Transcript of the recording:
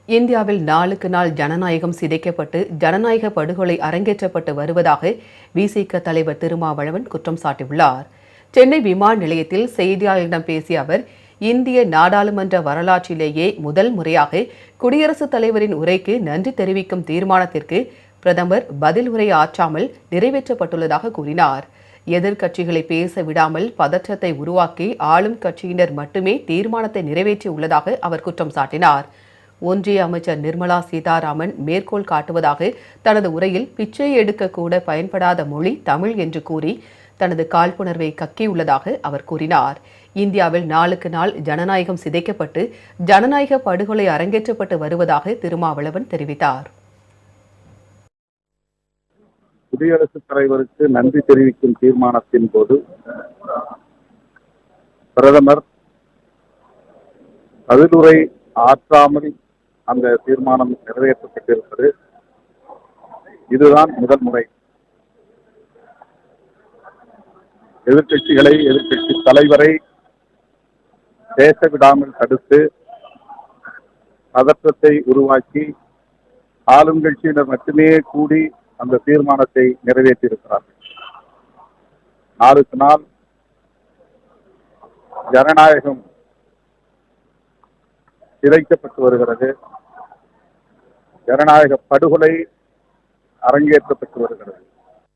இந்தியாவில் நாளுக்கு நாள் ஜனநாயகம் சிதைக்கப்பட்டு ஜனநாயக படுகொலை அரங்கேற்றப்பட்டு வருவதாக விசிக தலைவர் திருமாவளவன் குற்றம் சாட்டியுள்ளார். சென்னை விமான நிலையத்தில் செய்தியாளர்களிடம் பேசிய அவர், இந்திய நாடாளுமன்ற வரலாற்றிலேயே முதல் முறையாக குடியரசுத் தலைவரின் உரைக்கு நன்றி தெரிவிக்கும் தீர்மானத்திற்கு பிரதமர் பதில் உரை ஆற்றாமல் நிறைவேற்றப்பட்டுள்ளதாக கூறினார். எதிர்க்கட்சிகளை பேச விடாமல் பதற்றத்தை உருவாக்கி ஆளும் கட்சியினர் மட்டுமே தீர்மானத்தை நிறைவேற்றியுள்ளதாக அவர் குற்றம் சாட்டினார். ஒன்றிய அமைச்சர் நிர்மலா சீதாராமன் மேற்கோள் காட்டுவதாக தனது உரையில் பிச்சை எடுக்க கூட பயன்படாத மொழி தமிழ் என்று கூறி தனது காழ்ப்புணர்வை கக்கியுள்ளதாக அவர் கூறினார். இந்தியாவில் நாளுக்கு நாள் ஜனநாயகம் சிதைக்கப்பட்டு ஜனநாயக படுகொலை அரங்கேற்றப்பட்டு வருவதாக திருமாவளவன் தெரிவித்தார். குடியரசுத் தலைவருக்கு நன்றி தெரிவிக்கும் தீர்மானத்தின் போது பிரதமர் பதிலுரை ஆற்றாமல் அந்த தீர்மானம் நிறைவேற்றப்பட்டிருப்பது இதுதான் முதல் முறை. எதிர்க்கட்சிகளை, எதிர்க்கட்சி தலைவரை பேச விடாமல் தடுத்து பதற்றத்தை உருவாக்கி ஆளும் கட்சியினர் மட்டுமே கூடி அந்த தீர்மானத்தை நிறைவேற்றியிருக்கிறார்கள். நாளுக்கு நாள் ஜனநாயகம் சிதைக்கப்பட்டு வருகிறது. ஜனநாயக படுகொலை அரங்கேற்றப்பட்டு வருகிறது.